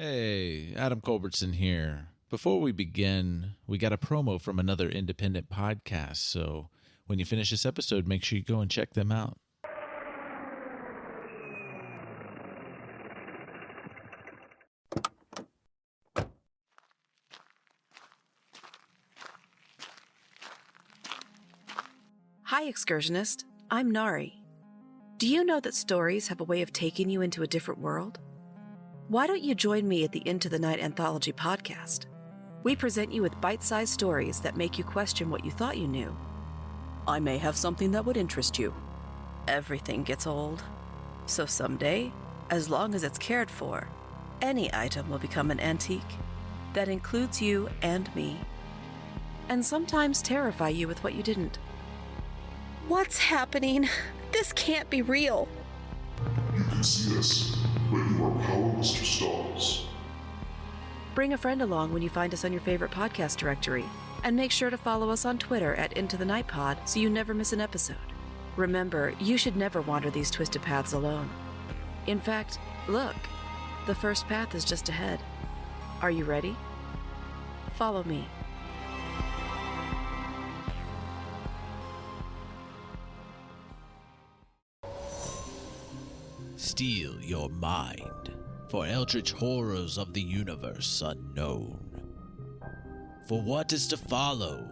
Hey, Adam Culbertson here. Before we begin, we got a promo from another independent podcast, so when you finish this episode, make sure you go and check them out. Hi, excursionist. I'm Nari. Do you know that stories have a way of taking you into a different world? Why don't you join me at the Into the Night Anthology podcast? We present you with bite-sized stories that make you question what you thought you knew. I may have something that would interest you. Everything gets old. So someday, as long as it's cared for, any item will become an antique that includes you and me, and sometimes terrify you with what you didn't. What's happening? This can't be real. You can see us, but you are powerless to stop us. Bring a friend along when you find us on your favorite podcast directory, and make sure to follow us on Twitter at Into the Night Pod so you never miss an episode. Remember, you should never wander these twisted paths alone. In fact, look, the first path is just ahead. Are you ready? Follow me. Steal your mind for eldritch horrors of the universe unknown. For what is to follow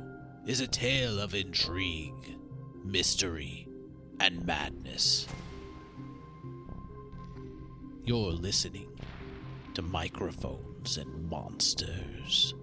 is a tale of intrigue, mystery, and madness. You're listening to Microphones and Monsters.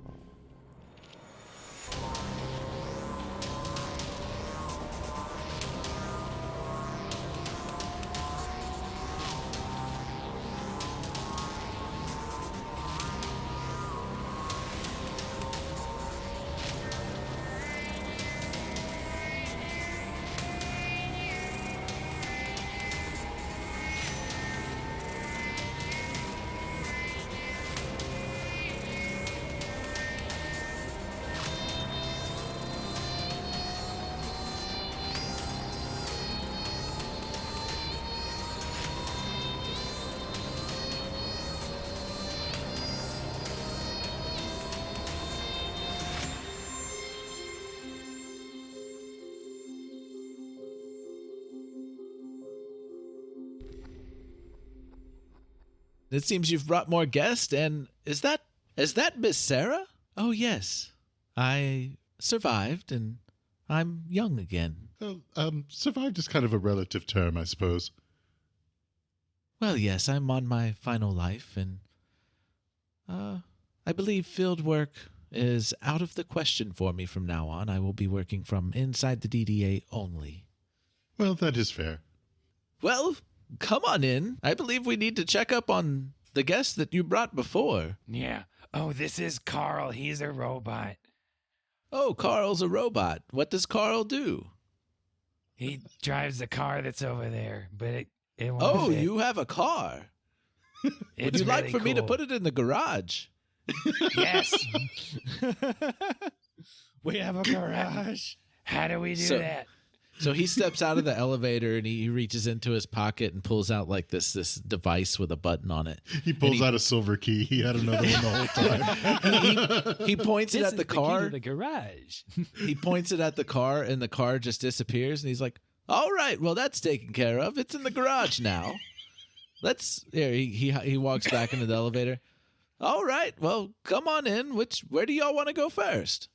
It seems you've brought more guests, and is that Miss Sarah? Oh, yes. I survived, and I'm young again. Well, survived is kind of a relative term, I suppose. Well, yes, I'm on my final life, and I believe field work is out of the question for me from now on. I will be working from inside the DDA only. Well, that is fair. Well, come on in. I believe we need to check up on the guest that you brought before. Yeah. Oh, this is Carl. He's a robot. Oh, Carl's a robot. What does Carl do? He drives the car that's over there, but it won't Oh, fit. you have a car. Would you like for me to put it in the garage? Yes. We have a garage. How do we do that? So he steps out of the elevator and he reaches into his pocket and pulls out like this device with a button on it. He pulls out a silver key. He had another one the whole time. He points it at the car. Key to the garage. He points it at the car and the car just disappears. And he's like, all right, well, that's taken care of. It's in the garage now. He walks back into the elevator. All right, well, come on in. Where do y'all want to go first?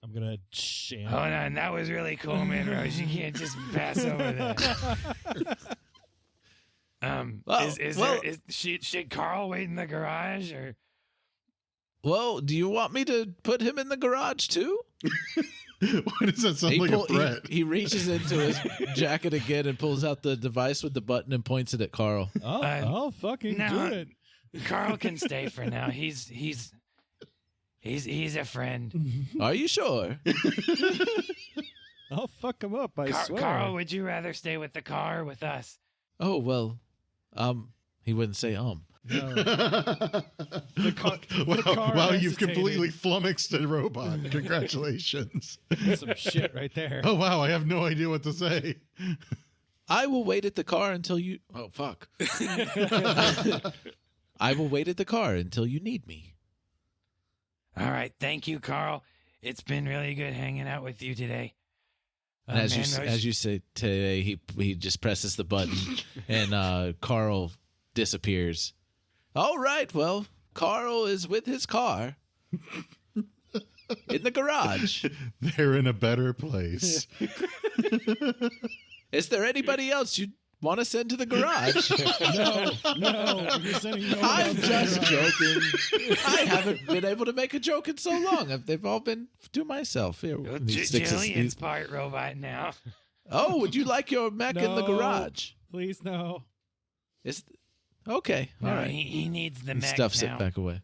I'm going to sham. Hold on, that was really cool, man, Rose. You can't just pass over that. Should Carl wait in the garage or? Well, do you want me to put him in the garage too? Why does that sound like a threat? He reaches into his jacket again and pulls out the device with the button and points it at Carl. I'll fucking do it. Carl can stay for now. He's a friend. Are you sure? I'll fuck him up, I swear. Carl, would you rather stay with the car or with us? Oh, well, he wouldn't say, No. Wow, you've completely flummoxed a robot. Congratulations. Some shit right there. Oh, wow, I have no idea what to say. I will wait at the car until you... Oh, fuck. I will wait at the car until you need me. All right. Thank you, Carl. It's been really good hanging out with you today. And as you say today, he just presses the button, and Carl disappears. All right, well, Carl is with his car in the garage. They're in a better place. Is there anybody else you want to send to the garage? No, you're sending no one I'm else just to the garage. joking. I haven't been able to make a joke in so long. They've all been to myself. Here, Well, and he sticks his- Julian's part robot now. Oh, would you like your mech in the No. garage? Please, no. Okay, all No, right. he needs the He mech stuffs now. it back away.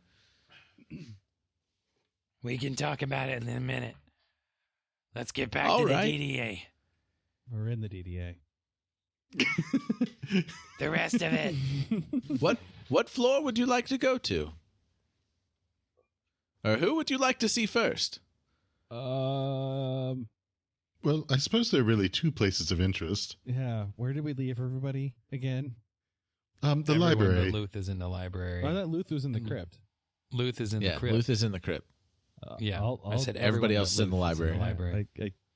We can talk about it in a minute. Let's get back All to right. the DDA. We're in the DDA. The rest of it. What floor would you like to go to? Or who would you like to see first? Well, I suppose there are really two places of interest. Yeah. Where did we leave everybody again? The Everyone but library. Luth is in the library. I thought Luth was in the crypt. Luth is in Yeah, the crypt. Luth is in the crypt. Yeah, I said everybody everyone else but is in the Luth library.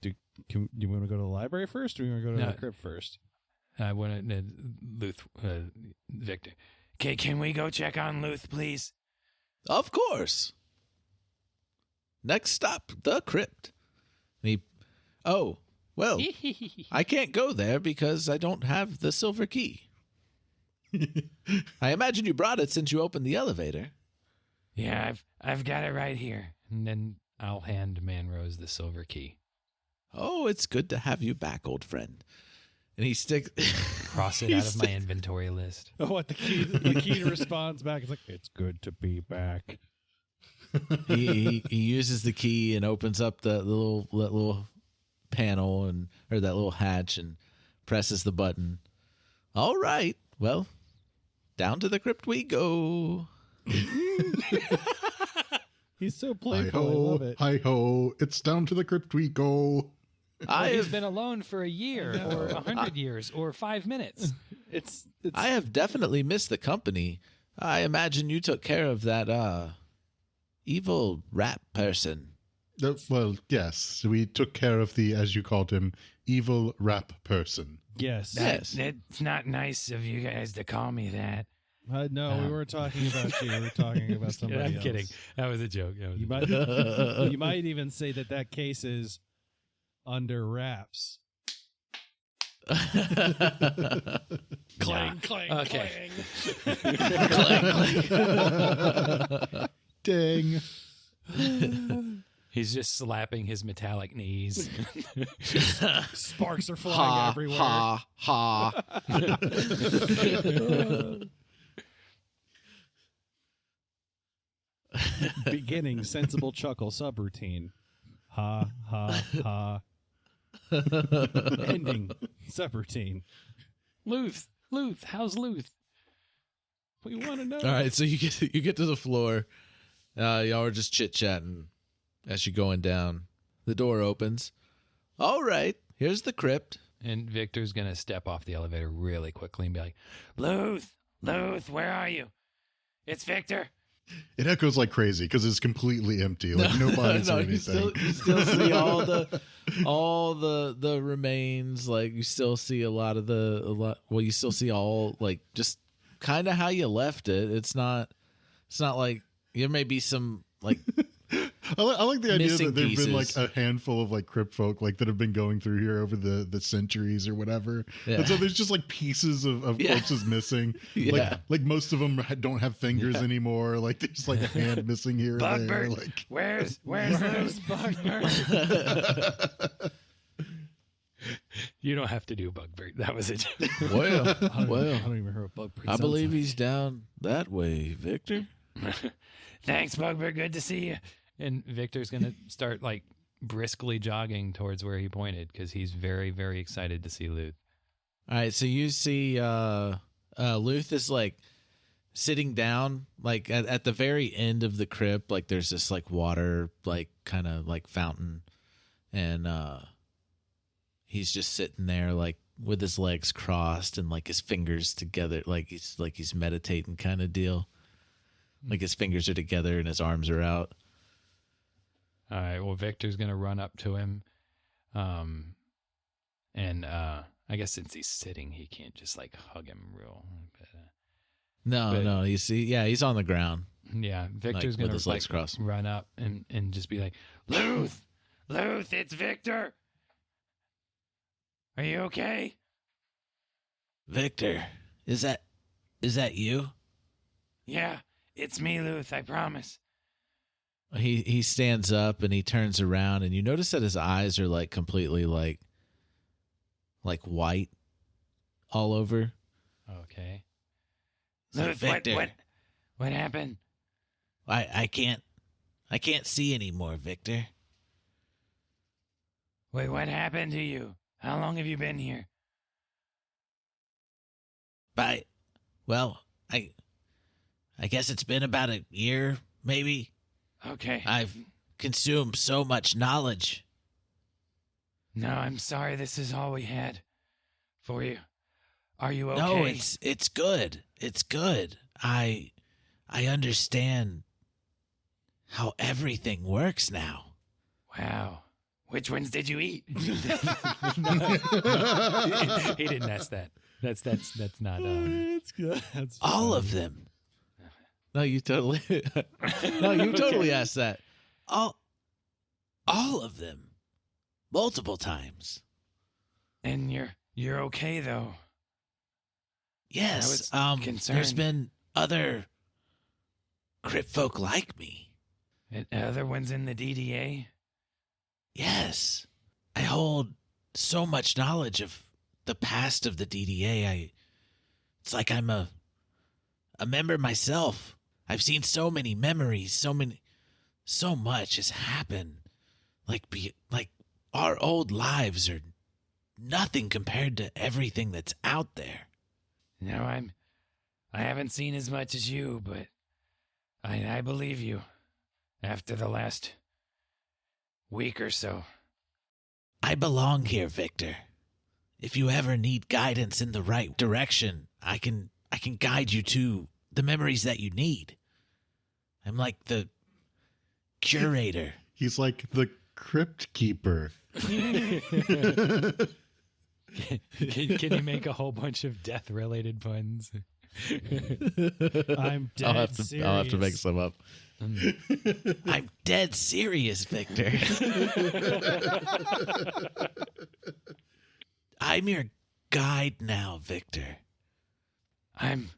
Do you want to go to the library first, or do you want to go to No. the crypt first? I wanted Luth, Victor. Okay, can we go check on Luth, please? Of course. Next stop, the crypt. Oh, well, I can't go there because I don't have the silver key. I imagine you brought it since you opened the elevator. Yeah, I've got it right here. And then I'll hand Manrose the silver key. Oh, it's good to have you back, old friend. And he sticks... Cross it out of my inventory list. Oh, what the key responds back? It's like, it's good to be back. he uses the key and opens up the little panel or that little hatch and presses the button. All right, well, down to the crypt we go. He's so playful. I love it. Hi ho! It's down to the crypt we go. He's been alone for a year or 100 years or 5 minutes. It's I have definitely missed the company. I imagine you took care of that evil rat person. Well, yes, we took care of the, as you called him, evil rap person. yes. Yes. It's not nice of you guys to call me that. No, we weren't talking about you. We were talking about somebody I'm else. kidding. That was a joke. You might even say that case is under wraps. Clang, clang, okay. Dang. He's just slapping his metallic knees. Sparks are flying everywhere. ha. Beginning sensible chuckle subroutine. Ha ha ha. Ending subroutine. Luth, how's Luth? We want to know. All right, so you get to the floor. Y'all are just chit-chatting as you're going down. The door opens. All right, here's the crypt. And Victor's going to step off the elevator really quickly and be like, Luth, where are you? It's Victor. It echoes like crazy because it's completely empty. Like nobody's or anything. You still see all the remains. Like you still see a lot. Well, you still see all like just kind of how you left it. It's not like there may be some like. I like the idea missing that there've been like pieces. a handful of like crypt folk like that have been going through here over the centuries or whatever. Yeah. And so there's just like pieces of Yeah. corpses missing. Yeah. Like most of them don't have fingers anymore. Like there's like a hand missing here or there. Bugbert, Like where's Luth? Bugbert. You don't have to do Bugbert. That was it. Well, I don't even hear what bug I believe he's down that way, Victor. Thanks, Bugbert. Good to see you. And Victor's going to start like briskly jogging towards where he pointed because he's very, very excited to see Luth. All right, so you see Luth is like sitting down like at the very end of the crypt. Like there's this like water like kind of like fountain, and he's just sitting there like with his legs crossed and like his fingers together, like he's meditating kind of deal. Like his fingers are together and his arms are out. All right. Well, Victor's gonna run up to him, and I guess since he's sitting, he can't just like hug him real. No. He's on the ground. Yeah, Victor's Like, with gonna his legs crossed. run up and just be like, Luth, it's Victor. Are you okay? Victor, is that you? Yeah, it's me, Luth. I promise. He stands up and he turns around, and you notice that his eyes are like completely like white all over. Okay. So, Luth, Victor, what happened? I can't see anymore, Victor. Wait, what happened to you? How long have you been here? Well, I guess it's been about a year, maybe. Okay. I've consumed so much knowledge. No, I'm sorry. This is all we had for you. Are you okay? No, it's good. It's good. I understand how everything works now. Wow. Which ones did you eat? He didn't ask that. That's not. It's good. That's All funny. of them. No, you totally. No, you totally asked that. All of them, multiple times. And you're okay though. Yes. I was concerned. There's been other crypt folk like me. And other ones in the DDA. Yes, I hold so much knowledge of the past of the DDA. It's like I'm a member myself. I've seen so many memories, so much has happened. Like our old lives are nothing compared to everything that's out there. No, I haven't seen as much as you, but I believe you. After the last week or so. I belong here, Victor. If you ever need guidance in the right direction, I can guide you to the memories that you need. I'm like the curator. He's like the crypt keeper. Can you make a whole bunch of death-related puns? I'm dead I'll have to make some up. I'm dead serious, Victor. I'm your guide now, Victor. I'm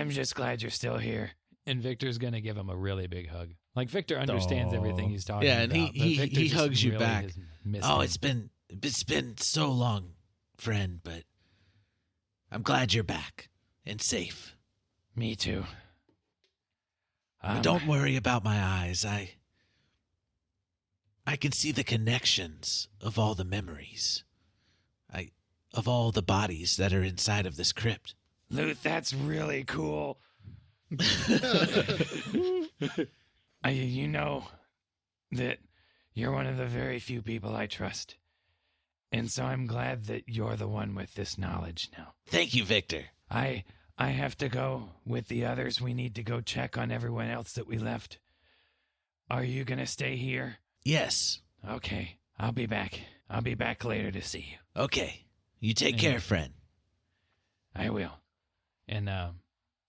just glad you're still here. And Victor's gonna give him a really big hug. Like Victor understands everything he's talking Yeah, about. and he but Victor just hugs you really back. has missed Oh, him. it's been so long, friend, but I'm glad you're back and safe. Me too. But don't worry about my eyes. I can see the connections of all the memories. Of all the bodies that are inside of this crypt. Luth, that's really cool. You know that you're one of the very few people I trust. And so I'm glad that you're the one with this knowledge now. Thank you, Victor. I have to go with the others. We need to go check on everyone else that we left. Are you going to stay here? Yes. Okay, I'll be back. I'll be back later to see you. Okay. You take care, friend. I will. And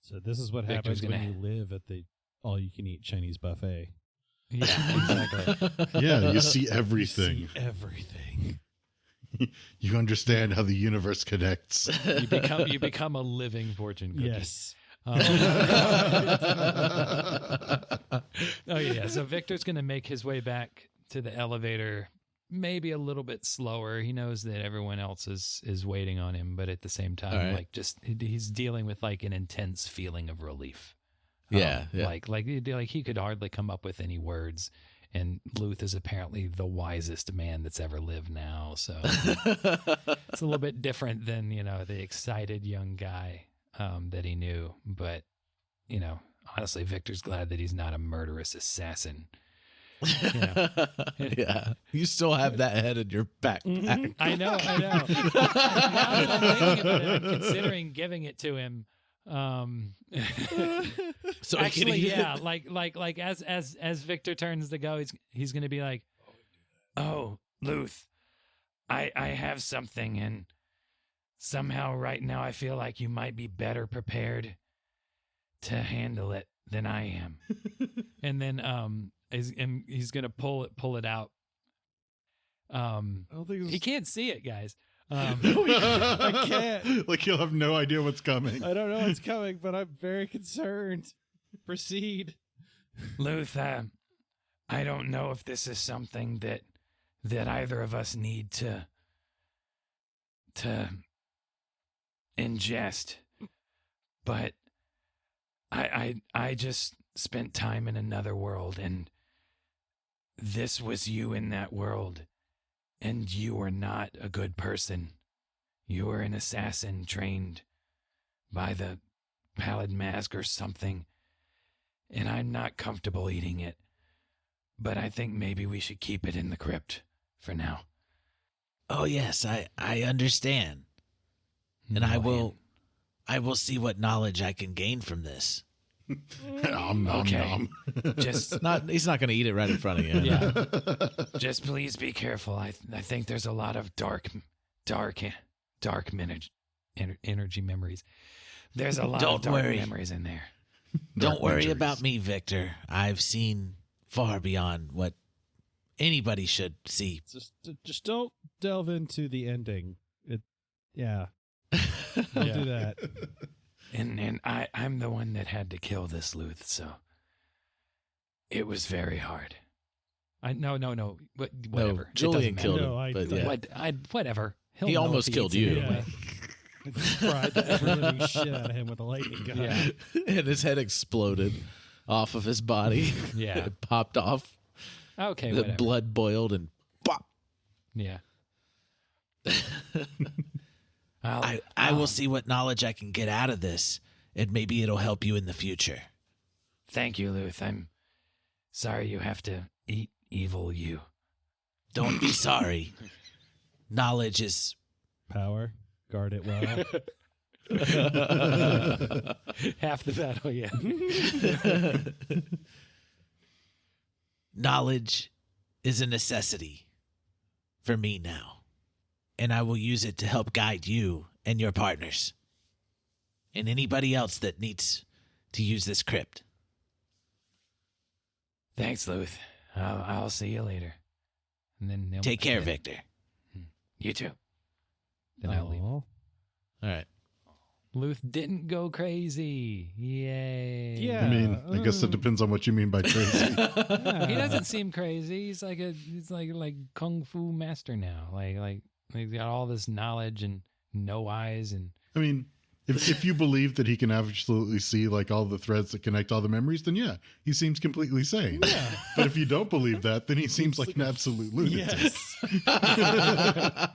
So this is what Victor's happens when gonna- you live at the all-you-can-eat Chinese buffet. yeah, exactly. Yeah, you see everything. You see everything. You understand how the universe connects. You become a living fortune cookie. Yes. Oh yeah. So Victor's gonna make his way back to the elevator, maybe a little bit slower. He knows that everyone else is waiting on him, but at the same time, All right. like just he's dealing with like an intense feeling of relief. Yeah. Like he could hardly come up with any words. And Luth is apparently the wisest man that's ever lived now. So it's a little bit different than, the excited young guy that he knew. But, honestly, Victor's glad that he's not a murderous assassin. Yeah. You still have that head in your backpack. I know. Now that I'm thinking about it, I'm considering giving it to him. So actually, yeah, like as Victor turns to go, he's going to be like, "Oh, Luth, I have something, and somehow right now I feel like you might be better prepared to handle it than I am." And then he's going to pull it out. I don't think He can't see it, guys. I can't. Like he'll have no idea what's coming. I don't know what's coming, but I'm very concerned. Proceed. Luth, I don't know if this is something that either of us need to ingest, but I just spent time in another world, and this was you in that world, and you were not a good person. You were an assassin trained by the Pallid Mask or something, and I'm not comfortable eating it, but I think maybe we should keep it in the crypt for now. Oh yes, I understand. And I will see what knowledge I can gain from this. Okay. Just He's not going to eat it right in front of you. yeah. Just please be careful. I think there's a lot of dark energy memories. There's a lot of dark memories in there. Don't worry about me, Victor. I've seen far beyond what anybody should see. Just don't delve into the ending. Don't do that. And I'm the one that had to kill this Luth, so it was very hard. No. Whatever. No, Julian killed No, him. But yeah. Whatever. He almost killed you. Yeah. I just fried the ever-living shit out of him with a lightning gun. Yeah. And his head exploded off of his body. Yeah. It popped off. Okay, The whatever. blood boiled and pop. Yeah. I will see what knowledge I can get out of this, and maybe it'll help you in the future. Thank you, Luth. I'm sorry you have to eat evil you. Don't be sorry. Knowledge is Power. Guard it well. Half the battle, yeah. knowledge is a necessity for me now, and I will use it to help guide you and your partners and anybody else that needs to use this crypt. Thanks, Luth. I'll see you later. And then Take care, Victor. You too. Then I'll leave. All right. Luth didn't go crazy. Yay. Yeah. I mean, I guess it depends on what you mean by crazy. He doesn't seem crazy. He's like kung fu master now. Like he's got all this knowledge and no eyes and I mean, if you believe that he can absolutely see like all the threads that connect all the memories, then yeah, he seems completely sane. Yeah. But if you don't believe that, then he seems like an absolute lunatic. Yes.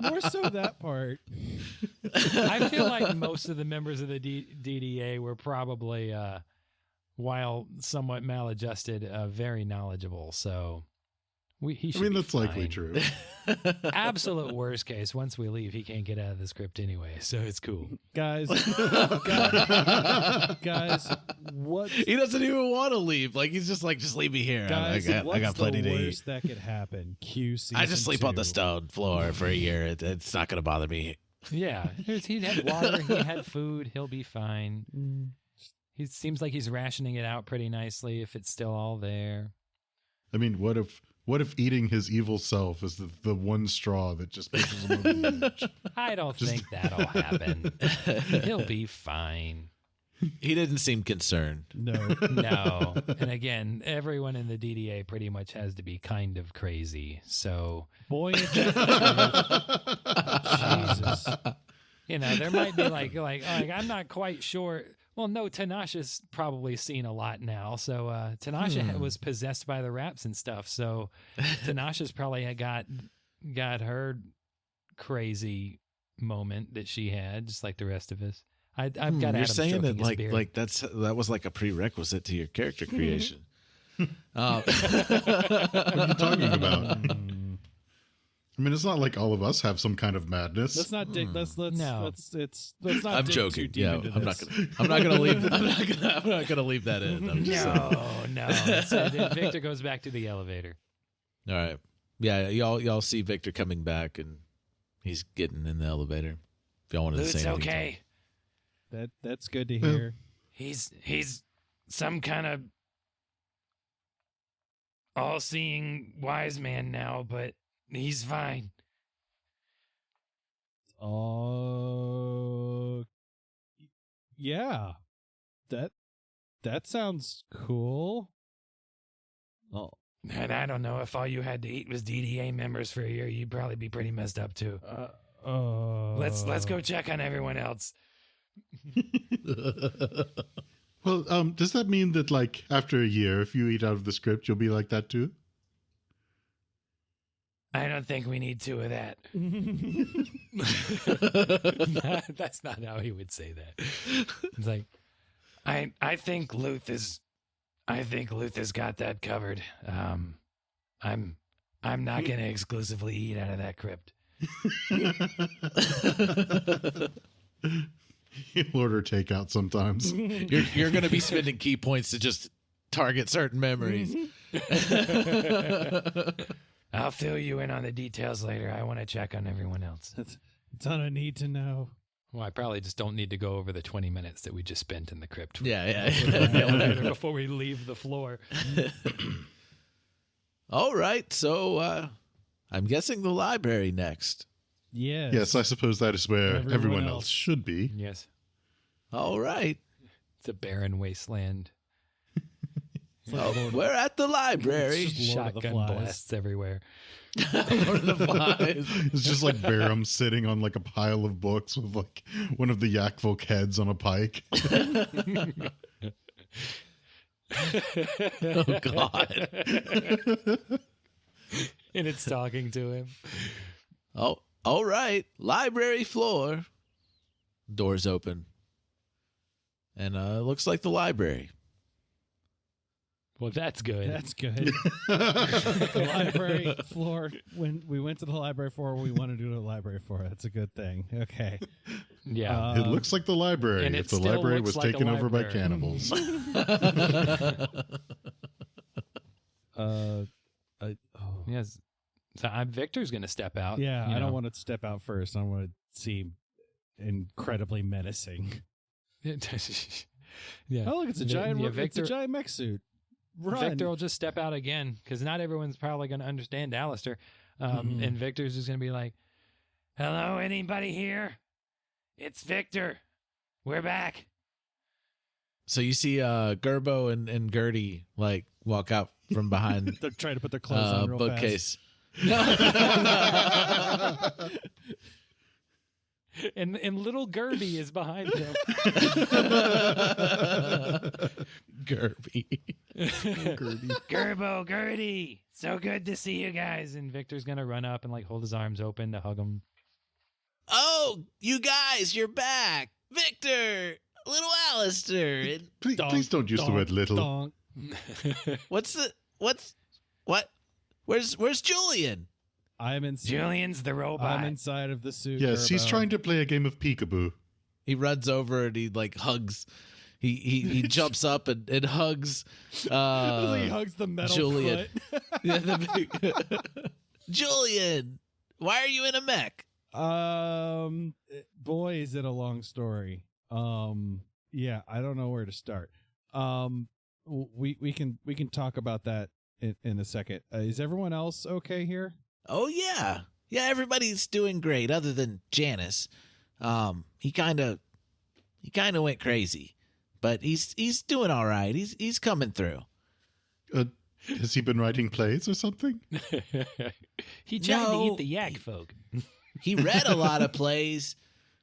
More so that part. I feel like most of the members of the DDA were probably, while somewhat maladjusted, very knowledgeable. So he should be that's likely fine. true. Absolute worst case, once we leave, he can't get out of the script anyway, so it's cool. Guys, what? He doesn't even want to leave. Like he's just like, just leave me here. Guys, I got plenty the to eat. worst that could happen? I just sleep on the stone floor for a year. It's not going to bother me. Yeah, he had water, he had food, he'll be fine. He seems like he's rationing it out pretty nicely if it's still all there. I mean, what if eating his evil self is the one straw that just pushes him over the edge? I don't think that'll happen. He'll be fine. He didn't seem concerned. No. And again, everyone in the DDA pretty much has to be kind of crazy. So, Boy, Jesus. There might be like I'm not quite sure. Well, no, Tanasha's probably seen a lot now. So Tanasha was possessed by the raps and stuff. So Tanasha's probably got her crazy moment that she had, just like the rest of us. I've got. You're Adam saying that stroking his beard. that was like a prerequisite to your character creation. What are you talking about? I mean, it's not like all of us have some kind of madness. Let's not dig. Let's No. let's not. I'm dig joking. Too deep Yeah, into I'm this. not gonna leave. I'm not gonna leave that in. I'm just No. So then Victor goes back to the elevator. All right. Yeah, y'all see Victor coming back, and he's getting in the elevator. If y'all wanted to say Luke's anything. okay. That's good to hear. He's some kind of all-seeing wise man now, but he's fine. Yeah. That sounds cool. Oh. And I don't know if all you had to eat was DDA members for a year, you'd probably be pretty messed up too. Let's go check on everyone else. Well, does that mean that, like, after a year, if you eat out of the script, you'll be like that too? I don't think we need two of that. That's not how he would say that. It's like, I think Luth has got that covered. I'm not going to exclusively eat out of that crypt. You'll order takeout sometimes. You're going to be spending key points to just target certain memories. I'll fill you in on the details later. I want to check on everyone else. It's on a need to know. Well, I probably just don't need to go over the 20 minutes that we just spent in the crypt. Yeah. With the elevator before we leave the floor. All right. So I'm guessing the library next. Yes, I suppose that is where everyone else should be. Yes. All right. It's a barren wasteland. We're at the library. It's just Lord of the Shotgun Flies. blasts everywhere. Lord of the Flies. It's just like Barum sitting on like a pile of books with like one of the Yakfolk heads on a pike. Oh, God. And it's talking to him. Oh, all right. Library floor. Doors open. And it looks like the library. Well, that's good. That's good. The library floor. When we went to the library floor, we want to do the library floor. That's a good thing. Okay. Yeah. It looks like the library. and it If the still library looks was like a taken over by library. cannibals. Yes. So Victor's going to step out. Yeah, you I don't know. want to step out first. I want to seem incredibly menacing. Yeah. Oh, look, it's a giant. Yeah, It's Victor, a giant mech suit. Run. Victor will just step out again because not everyone's probably going to understand Aleister. And Victor's just going to be like, Hello, anybody here? It's Victor. We're back. So you see Gerbo and Gertie like walk out from behind They're trying to put their clothes on real bookcase. and little Gerby is behind them. Gerby. Gerbo, Gertie. So good to see you guys. And Victor's going to run up and like hold his arms open to hug him. Oh, you guys, you're back. Victor, little Aleister. And Please don't use the word little. Donk. Where's Julian? I'm in. Julian's the robot. I'm inside of the suit. Yes, he's Gerbo. trying to play a game of peekaboo. He runs over and he like hugs. He jumps up and hugs. He hugs the metal Julian. foot. Yeah, Julian, why are you in a mech? Boy, is it a long story. Yeah, I don't know where to start. We can talk about that in a second. Is everyone else okay here? Oh yeah, everybody's doing great other than Janice. He kind of went crazy, but he's doing all right. He's coming through. Has he been writing plays or something? He tried to No. eat the yak folk. He read a lot of plays,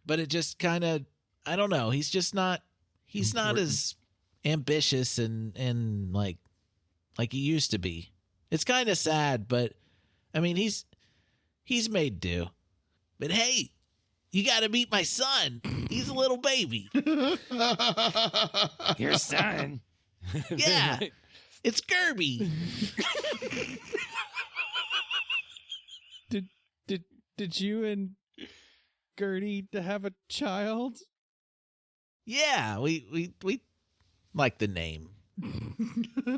but it just kind of, I don't know. He's just not. He's not as ambitious and like he used to be. It's kind of sad, but I mean he's made do. But hey, you got to meet my son. He's a little baby. Your son. Yeah, it's Gerby. Did did you and Gertie have a child? Yeah, we like the name.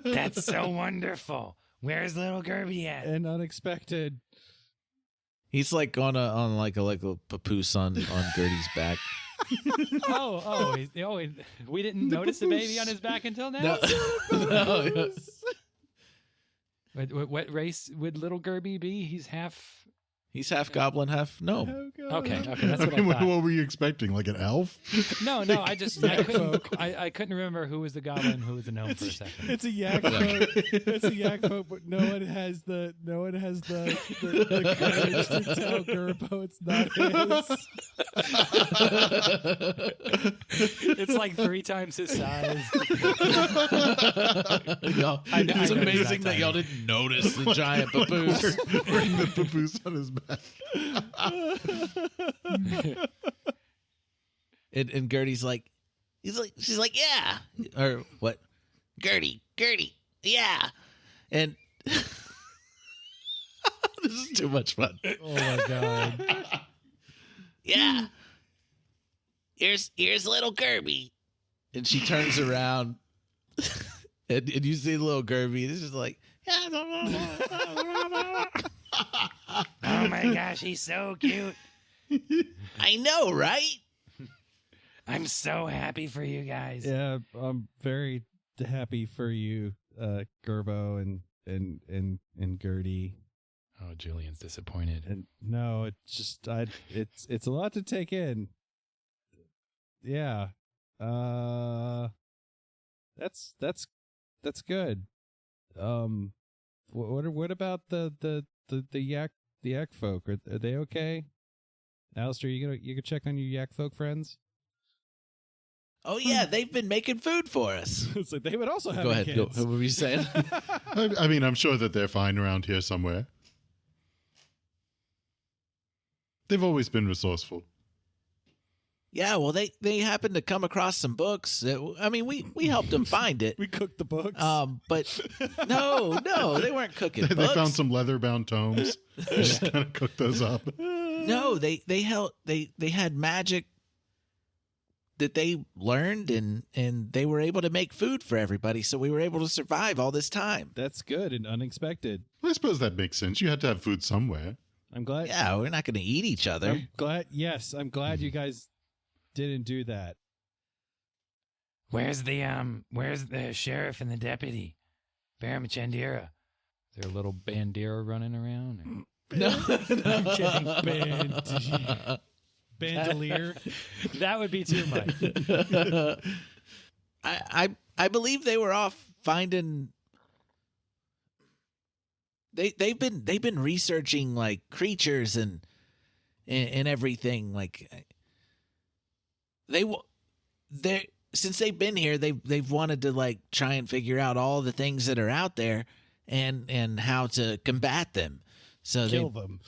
That's so wonderful. Where's little Gerby at? And unexpected. He's like on a papoose on Gertie's back. We didn't notice the baby on his back until now. No. What race would little Gerby be? He's half goblin, half gnome. Okay, that's what I thought. What were you expecting? Like an elf? No, I couldn't remember who was the goblin, who was the gnome for a second. It's a yak folk. It's a yak folk, but no one has the courage to tell Gerbo it's not his. It's like 3 times his size. It's amazing that y'all didn't notice the giant papoose. Wearing the papoose on his back. and Gertie's like, she's like, yeah, or what? Gertie, yeah, and this is too much fun. Oh my god! Yeah, here's little Gerby, and she turns around, and you see little Gerby, and it's just like, Oh my gosh, he's so cute. I know, right? I'm so happy for you guys. Yeah, I'm very happy for you, Gerbo and Gertie. Oh, Julian's disappointed. And no, it's just it's a lot to take in. Yeah, that's good. What about the yak folk? Are they okay? Aleister, you gonna check on your yak folk friends? Oh yeah, they've been making food for us. It's like they would also have Go ahead. kids. What were you saying? I mean, I'm sure that they're fine around here somewhere. They've always been resourceful. Yeah, well, they happened to come across some books. I mean, we helped them find it. We cooked the books. But no, they weren't cooking They books. found some leather-bound tomes. They just kind of cooked those up. No, they had magic that they learned, and they were able to make food for everybody, so we were able to survive all this time. That's good and unexpected. Well, I suppose that makes sense. You had to have food somewhere. I'm glad. Yeah, we're not going to eat each other. I'm glad. Yes, I'm glad you guys didn't do that. Where's the sheriff and the deputy? Baron Chandira. Is there a little bandera running around? No, I'm kidding. Bandolier. That would be too much. I believe they were off finding. They've been researching like creatures and everything. Like they since they've been here, they've wanted to like try and figure out all the things that are out there and how to combat them. So Kill them.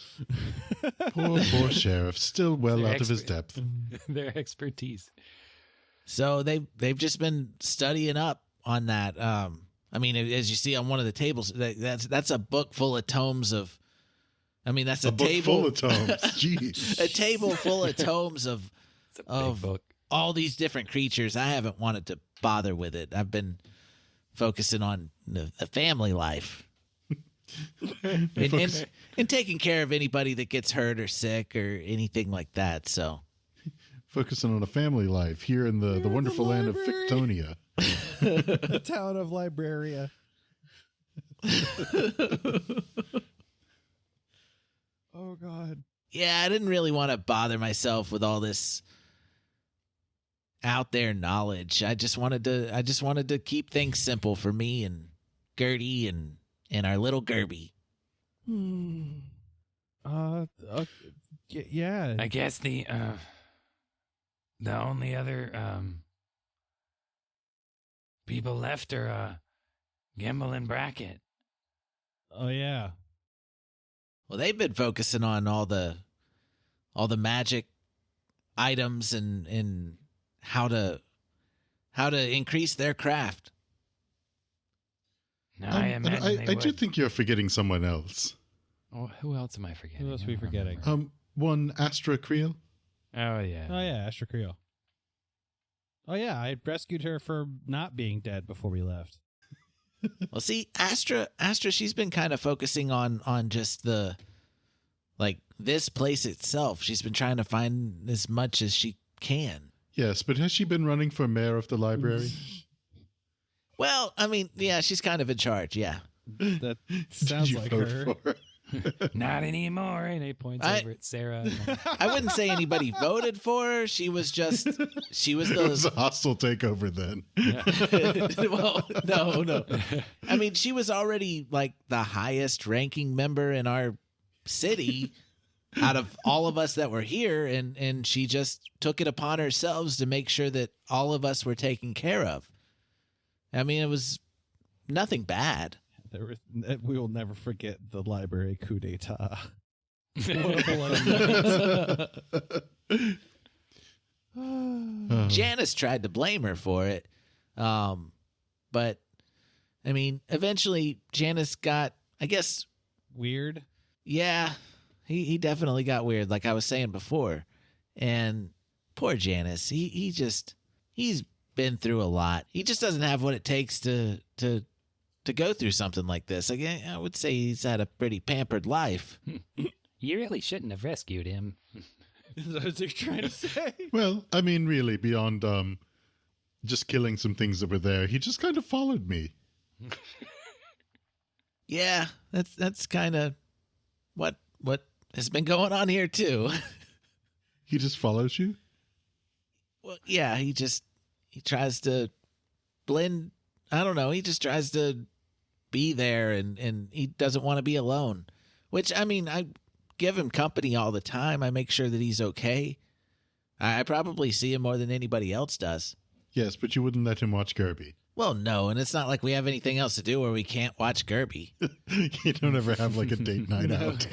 Poor sheriff, still well out of his depth. Their expertise. So they've just been studying up on that. I mean, as you see on one of the tables, that's a book full of tomes of. I mean, that's a book table full of tomes. Jeez. A table full of tomes of Book. all these different creatures. I haven't wanted to bother with it. I've been focusing on the family life. and taking care of anybody that gets hurt or sick or anything like that. So Focusing on a family life here in the wonderful land of Fictonia. The town of Libraria. Oh God. yeah, I didn't really want to bother myself with all this out there knowledge. I just wanted to keep things simple for me and Gertie and our little Gerby. Yeah. I guess the only other people left are Gimbal and Brackett. Oh yeah. Well, they've been focusing on all the magic items and how to increase their craft. No, I imagine they I do would. think you're forgetting someone else. Oh, who else am I forgetting? Who else are we I don't forgetting? remember. one Astra Creel? Oh yeah. Oh yeah, Astra Creel. Oh yeah, I rescued her for not being dead before we left. Well, see, Astra, she's been kind of focusing on just the, like, this place itself. She's been trying to find as much as she can. Yes, but has she been running for mayor of the library? Well, I mean, yeah, she's kind of in charge, yeah. That sounds like her. Not anymore. And he points over at Sarah. I wouldn't say anybody voted for her. She was just, she was It was the... a hostile takeover then. Well, no. I mean, she was already, like, the highest ranking member in our city out of all of us that were here, and she just took it upon herself to make sure that all of us were taken care of. I mean, it was nothing bad. We will never forget the library coup d'etat. Janice tried to blame her for it. But, I mean, eventually Janice got, I guess... Weird? Yeah, he definitely got weird, like I was saying before. And poor Janice, he's been through a lot. He just doesn't have what it takes to go through something like this. Again, I would say he's had a pretty pampered life. You really shouldn't have rescued him. Is that what you're trying to say? Well, I mean, really, beyond just killing some things that were there, he just kind of followed me. Yeah, that's kind of what has been going on here too. He just follows you? Well, yeah, he tries to blend. I don't know. He just tries to be there, and he doesn't want to be alone. Which, I mean, I give him company all the time. I make sure that he's okay. I probably see him more than anybody else does. Yes, but you wouldn't let him watch Gerby. Well, no, and it's not like we have anything else to do where we can't watch Gerby. You don't ever have like a date night out.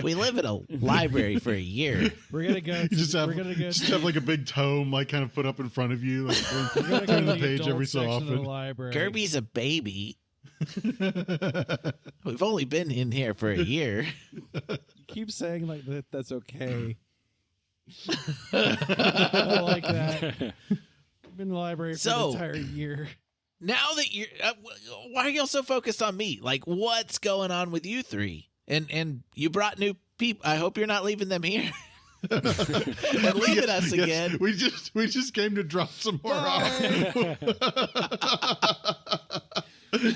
We live in a library for a year. We're gonna go. You just have like a big tome, like kind of put up in front of you, like turn the page every so often. Gerby's a baby. We've only been in here for a year. You keep saying like that. That's okay. I like that. Been in the library for the entire year. Now that you're, why are y'all so focused on me? Like, what's going on with you three? And you brought new people. I hope you're not leaving them here and leaving us again. We just came to drop some more off.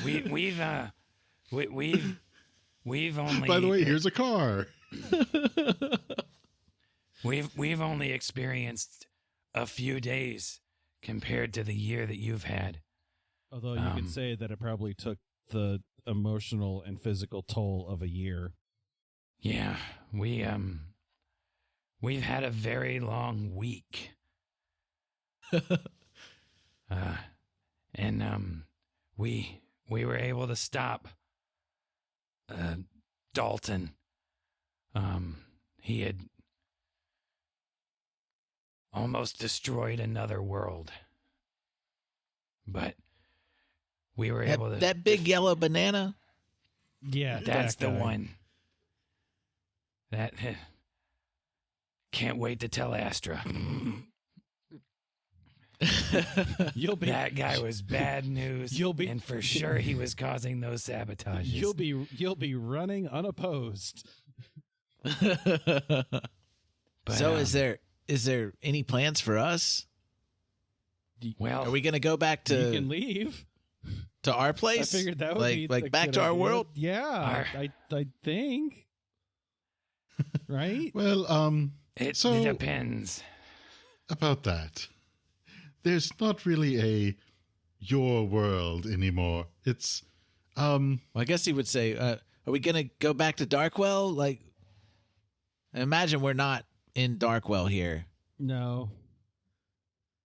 We've only. By the way, here's a car. We've only experienced a few days compared to the year that you've had. Although you could say that it probably took the emotional and physical toll of a year. Yeah, we've had a very long week. We were able to stop Dalton. He had almost destroyed another world. But we were able to... That big yellow banana? Yeah, that's the one. That... Can't wait to tell Astra. That guy was bad news. And for sure he was causing those sabotages. You'll be running unopposed. But, so is there any plans for us? Well, are we going to go back to... You can leave. To our place? I figured that would be like back to our world? Yeah, I think. Right? Well, it depends. About that. There's not really your world anymore. It's, Well, I guess you would say, are we going to go back to Darkwell? Like, I imagine we're not in Darkwell here. No.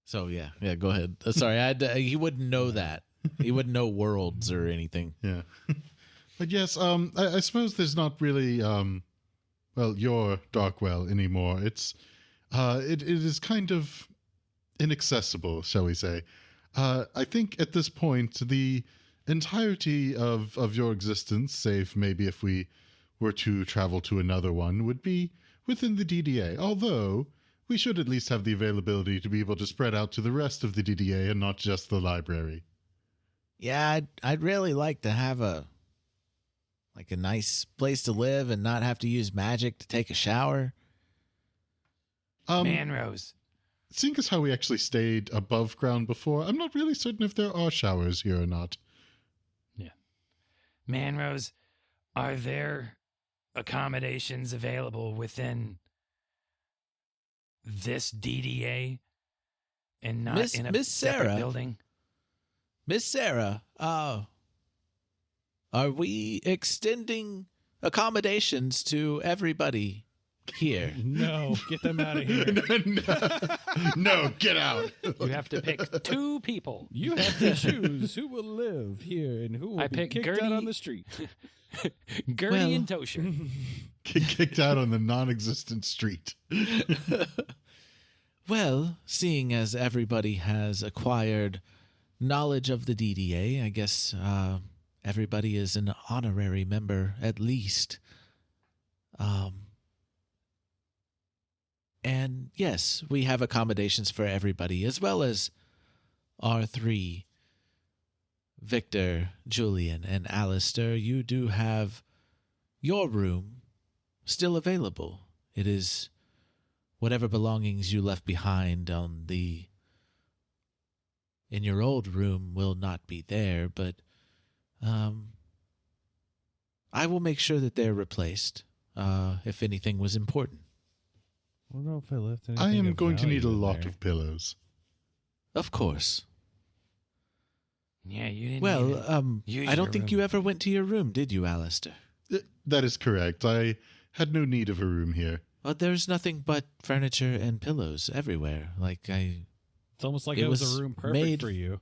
So, yeah, go ahead. Sorry, he wouldn't know that. He wouldn't know worlds or anything. Yeah. But yes, I suppose there's not really, your Darkwell anymore. It's, it is kind of inaccessible, shall we say. I think at this point, the entirety of your existence, save maybe if we were to travel to another one, would be within the DDA, although we should at least have the availability to be able to spread out to the rest of the DDA and not just the library. Yeah, I'd really like to have a nice place to live and not have to use magic to take a shower. Manrose. Seeing as how we actually stayed above ground before, I'm not really certain if there are showers here or not. Yeah. Manrose, are there accommodations available within this DDA and not in a separate building? Miss Sarah, are we extending accommodations to everybody here? No, get them out of here. No, get out. You have to pick 2 people. You have to choose who will live here and who will be kicked out on the street. Gertie and Tosher. Get kicked out on the non-existent street. Well, seeing as everybody has acquired knowledge of the DDA, I guess everybody is an honorary member at least. And yes, we have accommodations for everybody, as well as our 3, Victor, Julian, and Aleister. You do have your room still available. It is whatever belongings you left behind in your old room will not be there, but I will make sure that they're replaced if anything was important. I don't know if I left anything. I am going to need a lot there. of pillows. Of course. Yeah, you didn't. Well, I don't think you ever went to your room, did you, Aleister? That is correct. I had no need of a room here. Well, there's nothing but furniture and pillows everywhere. It's almost like it was a room perfect for you.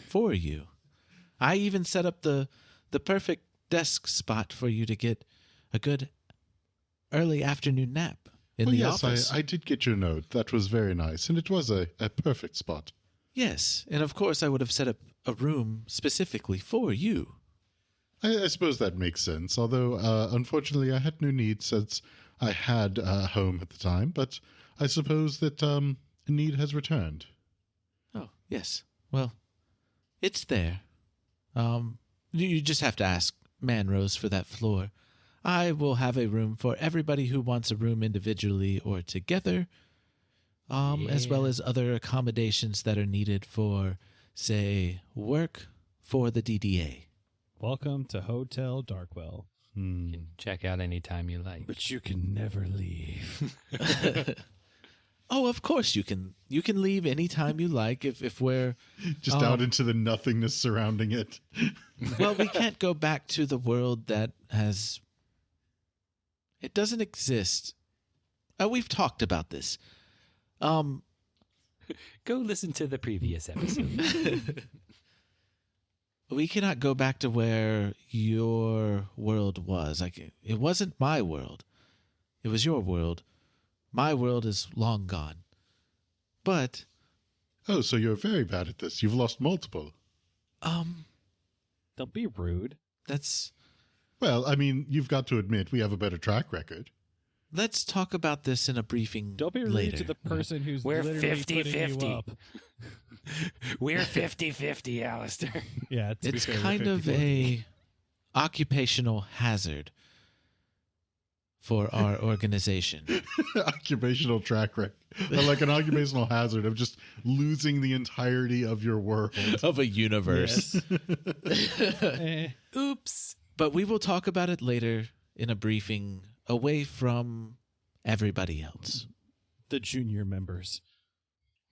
For you. I even set up the perfect desk spot for you to get a good early afternoon nap in the office. I did get your note. That was very nice, and it was a perfect spot. Yes, and of course I would have set up a room specifically for you. I suppose that makes sense, although unfortunately I had no need since I had a home at the time, but I suppose that need has returned. Oh, yes. Well, it's there. You just have to ask Manrose for that floor. I will have a room for everybody who wants a room individually or together, as well as other accommodations that are needed for, say, work for the DDA. Welcome to Hotel Darkwell. You can check out anytime you like. But you can never leave. Oh, of course you can. You can leave anytime you like if we're... Just out into the nothingness surrounding it. Well, we can't go back to the world that has... It doesn't exist. We've talked about this. Go listen to the previous episode. We cannot go back to where your world was. It wasn't my world. It was your world. My world is long gone. But... Oh, so you're very bad at this. You've lost multiple. Don't be rude. That's... Well, I mean, you've got to admit we have a better track record. Let's talk about this in a briefing Don't be rude later. to the person who's We're literally 50-50. putting you up. We're 50-50, Aleister. Yeah, It's kind of a occupational hazard for our organization. Occupational track record. Like an occupational hazard of just losing the entirety of your world. Of a universe. Oops. But we will talk about it later in a briefing away from everybody else. The junior members.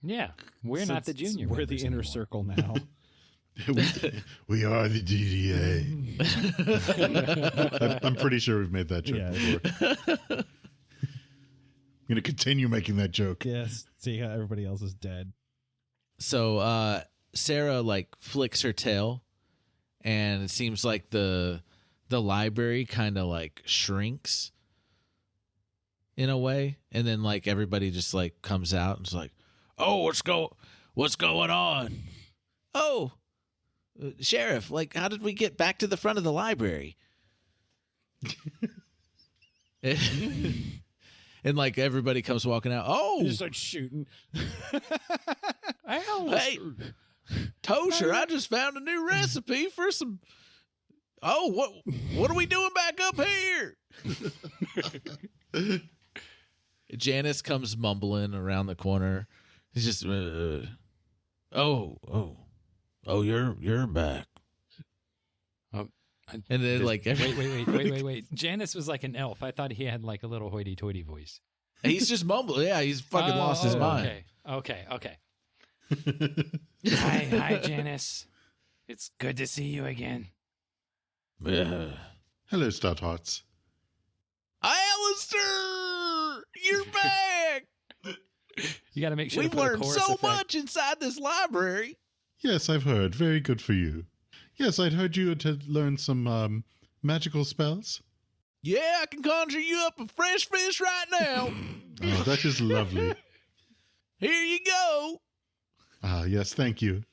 Yeah, we're not the junior. We're the members inner anymore. circle now. We are the DDA. I'm pretty sure we've made that joke before. I'm going to continue making that joke. Yes. See how everybody else is dead. So Sarah flicks her tail, and it seems like the library kind of shrinks in a way, and then everybody just comes out and is like, "Oh, what's going on? Oh, Sheriff, how did we get back to the front of the library?" And like everybody comes walking out. Oh, He just starts shooting. hey, Tosher, I just found a new recipe for some. Oh, what are we doing back up here? Janice comes mumbling around the corner. He's just, oh, you're back. And then like, wait. Janice was like an elf. I thought he had like a little hoity-toity voice. He's just mumbling. Yeah, he's fucking lost his mind. Okay. Hi, Janice. It's good to see you again. Hello, Stodge. Aleister, you're back. You got to make sure we've to put a learned chorus so effect. much inside this library. Yes, I've heard. Very good for you. Yes, I'd heard you had learned some magical spells. Yeah, I can conjure you up a fresh fish right now. Oh, that is lovely. Here you go. Ah, yes, thank you.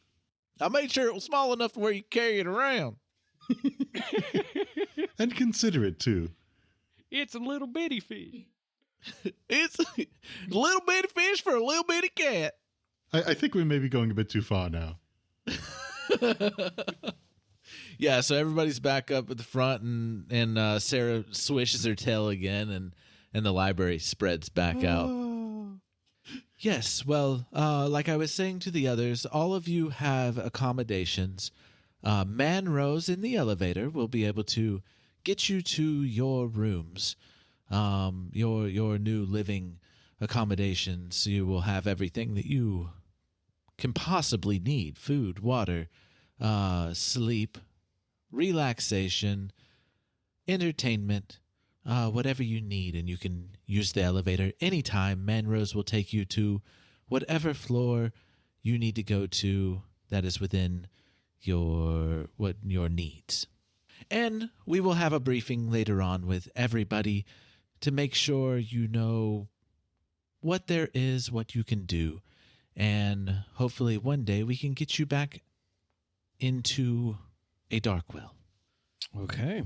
I made sure it was small enough to where you carry it around. And considerate, too. It's a little bitty fish. It's a little bitty fish for a little bitty cat. I think we may be going a bit too far now. Yeah, so everybody's back up at the front, and Sarah swishes her tail again, and the library spreads back out. Yes, well, like I was saying to the others, all of you have accommodations. Man Rose in the elevator will be able to get you to your rooms, your new living accommodations. You will have everything that you can possibly need: food, water, sleep, relaxation, entertainment, whatever you need, and you can use the elevator anytime. Manrose will take you to whatever floor you need to go to that is within your needs. And we will have a briefing later on with everybody to make sure you know what there is, what you can do, and hopefully one day we can get you back into a Darkwell. Okay.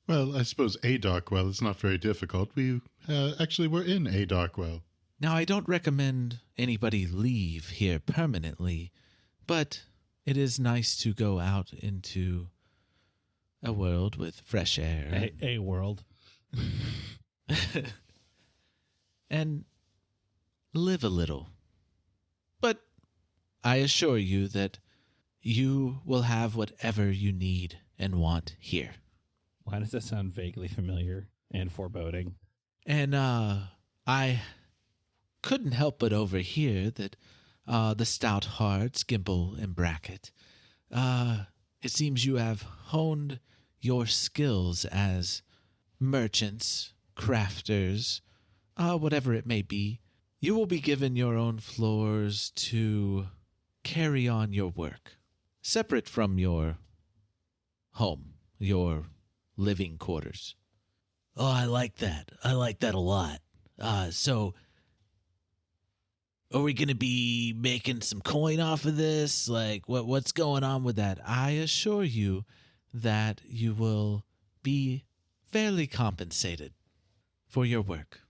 Well, I suppose a Darkwell is not very difficult. We actually were in a Darkwell. Now, I don't recommend anybody leave here permanently, but it is nice to go out into a world with fresh air. A world. And live a little. But I assure you that you will have whatever you need and want here. Why does that sound vaguely familiar and foreboding? And I couldn't help but overhear that the stout hearts, Gimple and Brackett, it seems you have honed your skills as merchants, crafters, whatever it may be. You will be given your own floors to carry on your work, separate from your home, your living quarters. Oh, I like that. I like that a lot. So, are we going to be making some coin off of this? Like, what's going on with that? I assure you that you will be fairly compensated for your work.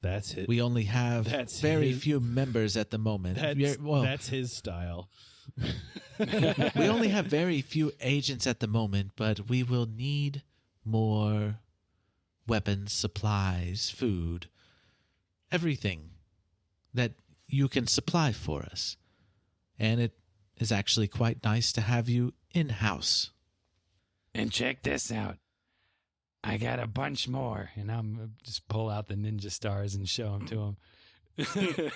That's it. We only have very few members at the moment. That's his style. We only have very few agents at the moment, but we will need more weapons, supplies, food, everything that you can supply for us. And it is actually quite nice to have you in-house. And check this out. I got a bunch more, and I'm just pull out the ninja stars and show them to him.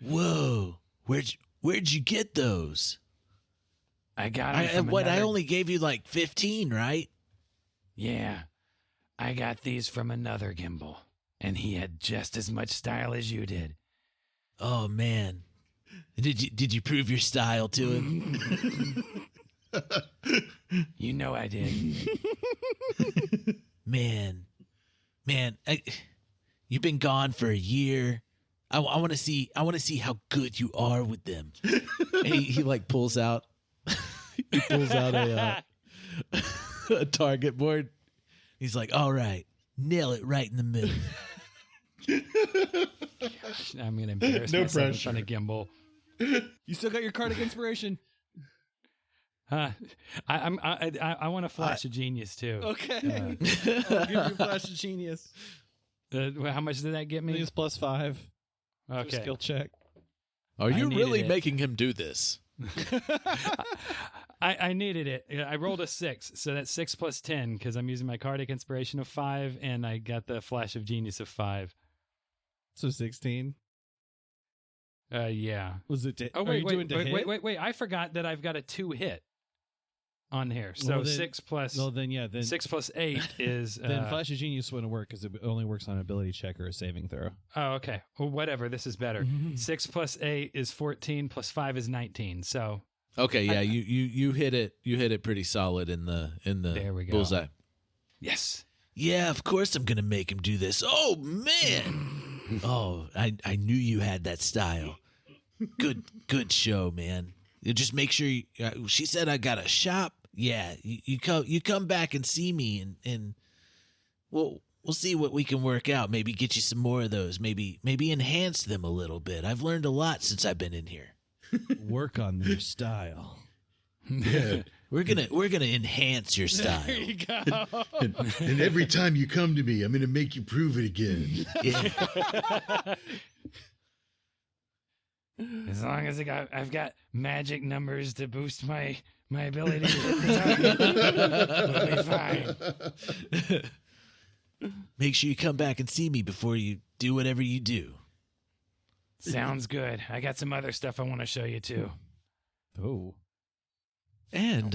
Whoa! Where'd you get those? I got them. I only gave you like 15, right? Yeah, I got these from another Gimbal, and he had just as much style as you did. Oh man, did you prove your style to him? You know I did. Man, you've been gone for a year. I want to see how good you are with them. And he like pulls out a target board. He's like, all right, nail it right in the middle. Gosh, I'm going to embarrass No myself pressure. in front of Gimbal. You still got your Cardiac Inspiration. I want a flash of genius too. Okay. I'll give you a Flash of Genius. How much did that get I think me? it's +5. Okay. Skill check. Are you needed really it. making him do this? I needed it. I rolled a 6, so that's 6 plus 10 because I'm using my Cardiac Inspiration of 5, and I got the Flash of Genius of 5. So 16. Yeah. Was it? Oh are wait, you doing to hit? wait! I forgot that I've got a 2 hit on here. So Well, then- 6 plus No, then 6 plus 8 is. then Flash of Genius wouldn't work because it only works on an ability check or a saving throw. Oh, okay. Well, whatever. This is better. 6 plus 8 is 14. Plus 5 is 19. So Okay, yeah, you hit it. You hit it pretty solid in the There we go. bullseye. yes. Yeah, of course I'm gonna make him do this. Oh man! Oh, I knew you had that style. Good show, man. You just make sure. She said I got a shop. Yeah, you come back and see me, and we'll see what we can work out. Maybe get you some more of those. Maybe enhance them a little bit. I've learned a lot since I've been in here. Work on your style. Yeah. We're gonna enhance your style. There you go. And every time you come to me, I'm going to make you prove it again. Yeah. As long as I've got magic numbers to boost my ability to hit the target, we'll be fine. Make sure you come back and see me before you do whatever you do. Sounds good. I got some other stuff I want to show you too. Oh. And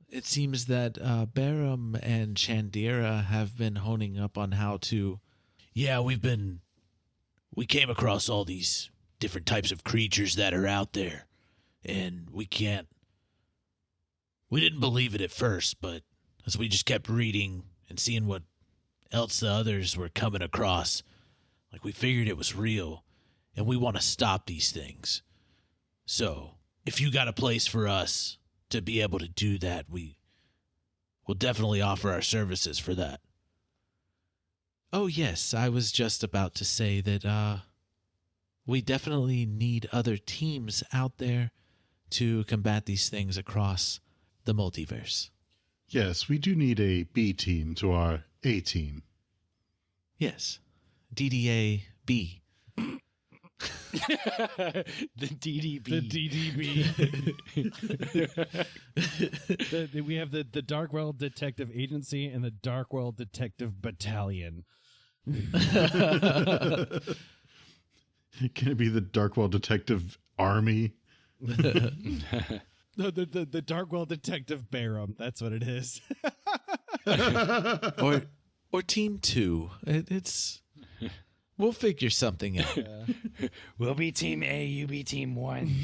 it seems that Barum and Chandira have been honing up on how to. Yeah, we came across all these different types of creatures that are out there, and we didn't believe it at first, but as we just kept reading and seeing what else the others were coming across, like we figured it was real, and we want to stop these things. So if you got a place for us to be able to do that, we will definitely offer our services for that. Oh, yes, I was just about to say that we definitely need other teams out there to combat these things across the multiverse. Yes, we do need a B team to our A team. Yes, DDA B. The DDB. The DDB. We have the Darkwell Detective Agency and the Darkwell Detective Battalion. Can it be the Darkwell Detective Army? No, the Darkwell Detective Barum. That's what it is. Or Team 2. We'll figure something out. We'll be Team A, you be Team 1.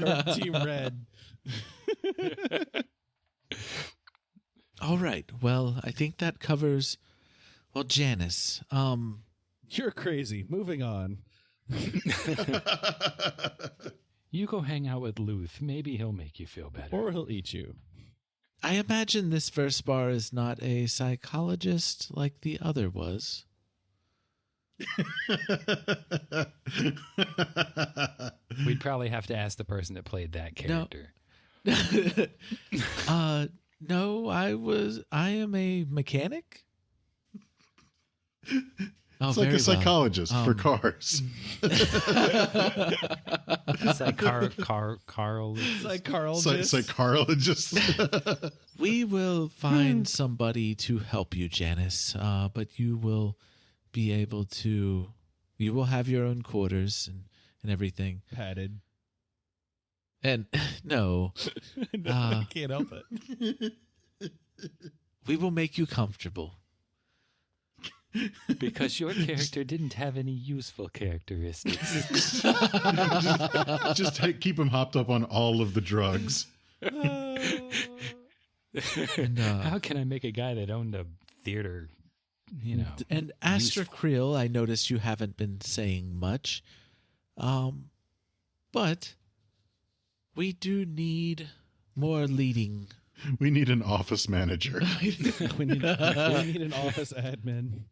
Or Team Red. All right. Well, I think that covers. Well, Janice. You're crazy. Moving on. You go hang out with Luth. Maybe he'll make you feel better. Or he'll eat you. I imagine this first bar is not a psychologist like the other was. We'd probably have to ask the person that played that character. No, I am a mechanic. Oh, It's like very a psychologist for Um, cars. Carl. Psychologist. We will find somebody to help you, Janice. But you will be able to. You will have your own quarters and everything. Padded. And no, I can't help it. we will make you comfortable. Because your character didn't have any useful characteristics. Just keep him hopped up on all of the drugs. And, How can I make a guy that owned a theater, and Astra Creel, I noticed you haven't been saying much. But we do need more leading. We need an office manager. We need an office admin.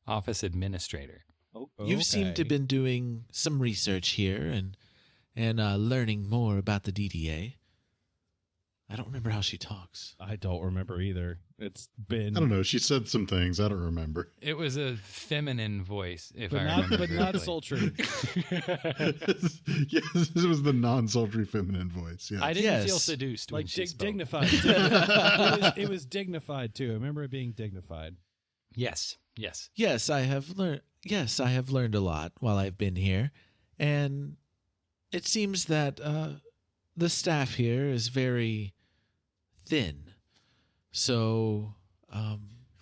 office administrator. You seem to have been doing some research here and learning more about the DDA. I don't remember how she talks. I don't remember either. It's been... I don't know. She said some things. I don't remember. It was a feminine voice, if but I not, remember but correctly. not sultry. Yes, this was the non-sultry feminine voice. Yeah. I didn't Yes. feel seduced when Like she spoke. dignified. it was dignified too. I remember it being dignified. Yes. Yes, I have learned. Yes, I have learned a lot while I've been here, and it seems that the staff here is very thin. So,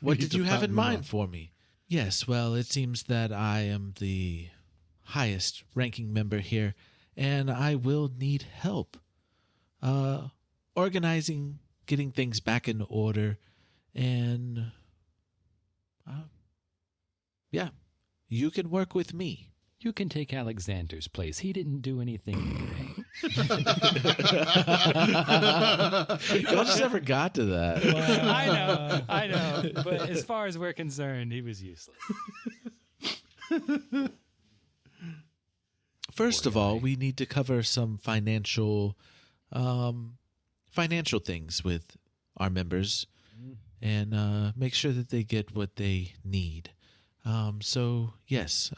what did you have in mind for me? Yes, well, it seems that I am the highest ranking member here, and I will need help organizing, getting things back in order, and yeah, you can work with me. You can take Alexander's place. He didn't do anything. Y'all just never got to that. I know. But as far as we're concerned, he was useless. First of all, we need to cover some financial things with our members and make sure that they get what they need. So, yes,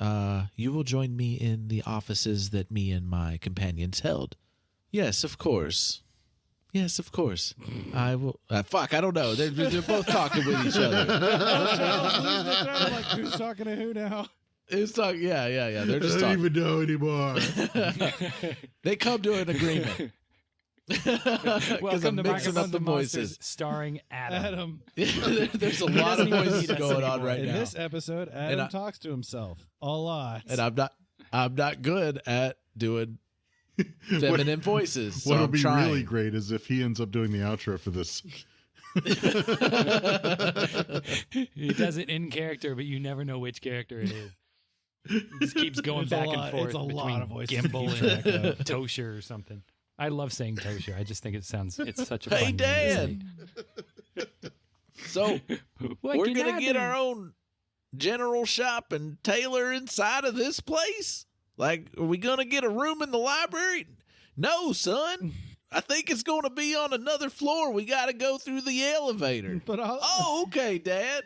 you will join me in the offices that me and my companions held. Yes, of course. Yes, of course. I will. Fuck, I don't know. They're both talking with each other. Like, who's talking to who now? Who's talking? Yeah. They're just I talking. don't even know anymore. They come to an agreement. Because Welcome I'm to mixing up the voices. Starring Adam. There's a lot of voices going on right In now. this episode, Adam talks to himself a lot. And I'm not good at doing feminine voices. So What would I'm be trying. really great is if he ends up doing the outro for this. He does it in character, but you never know which character it is. He just keeps going It's back a and lot- forth it's a between lot of voices to Gimbal keep track and of. Tosher or something. I love saying Tosher. I just think it's such a Hey, fun name to Dan. say. So What we're can gonna I get do? our own general shop and tailor inside of this place. Like, are we gonna get a room in the library? No, son. I think it's gonna be on another floor. We gotta go through the elevator. But Oh, okay, Dad.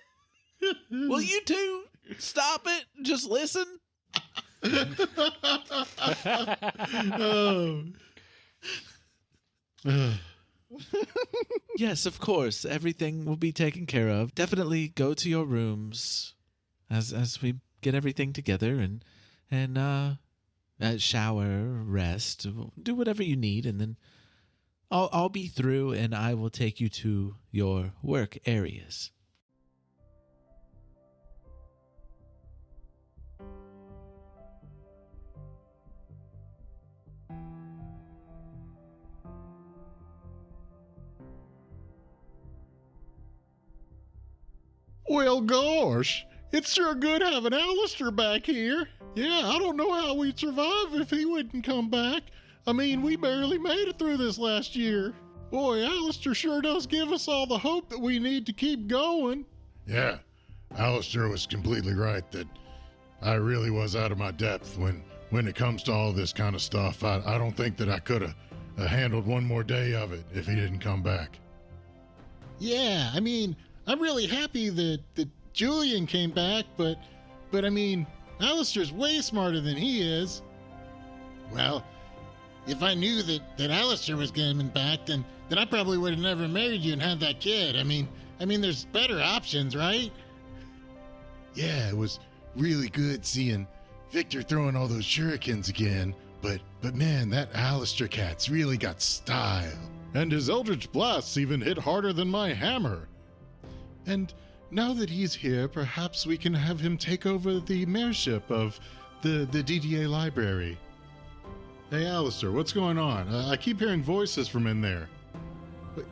Will you two stop it? and Just listen. Oh. Yes, of course. Everything will be taken care of. Definitely go to your rooms as we get everything together and shower, rest, do whatever you need, and then I'll be through and I will take you to your work areas. Well, gosh, it's sure good having Aleister back here. Yeah, I don't know how we'd survive if he wouldn't come back. I mean, we barely made it through this last year. Boy, Aleister sure does give us all the hope that we need to keep going. Yeah, Aleister was completely right that I really was out of my depth when it comes to all this kind of stuff. I don't think that I could have handled one more day of it if he didn't come back. Yeah, I mean, I'm really happy that Julian came back, but I mean, Aleister's way smarter than he is. Well, if I knew that Aleister was coming back, then I probably would have never married you and had that kid. I mean, there's better options, right? Yeah, it was really good seeing Victor throwing all those shurikens again, but man, that Aleister cat's really got style. And his Eldritch Blasts even hit harder than my hammer. And now that he's here, perhaps we can have him take over the mayorship of the DDA library. Hey, Aleister, what's going on? I keep hearing voices from in there. Wait,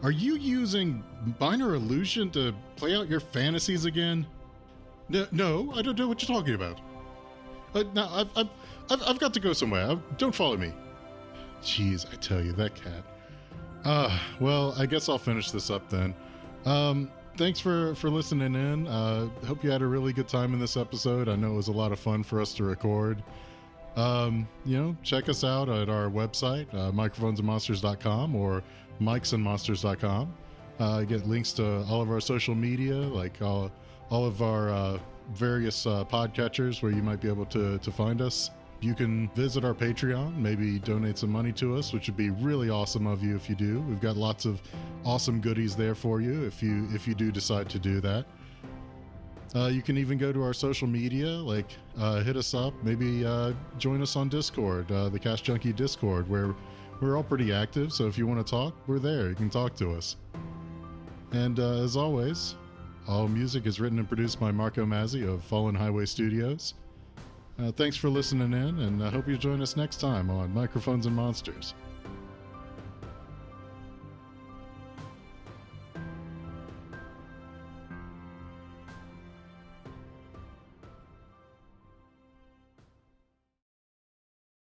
are you using minor illusion to play out your fantasies again? No, I don't know what you're talking about. No, I've got to go somewhere. Don't follow me. Jeez, I tell you, that cat. Well, I guess I'll finish this up then. thanks for listening in. Hope you had a really good time in this episode. I know it was a lot of fun for us to record. Check us out at our website, microphonesandmonsters.com or mikesandmonsters.com. Get links to all of our social media, like all of our various podcatchers where you might be able to find us. You can visit our Patreon, maybe donate some money to us, which would be really awesome of you if you do. We've got lots of awesome goodies there for you if you do decide to do that. You can even go to our social media, like hit us up, maybe join us on Discord, the Cash Junkie Discord, where we're all pretty active. So if you want to talk, we're there. You can talk to us. And as always, all music is written and produced by Marco Mazzei of Fallen Highway Studios. Thanks for listening in, and I hope you join us next time on Microphones and Monsters.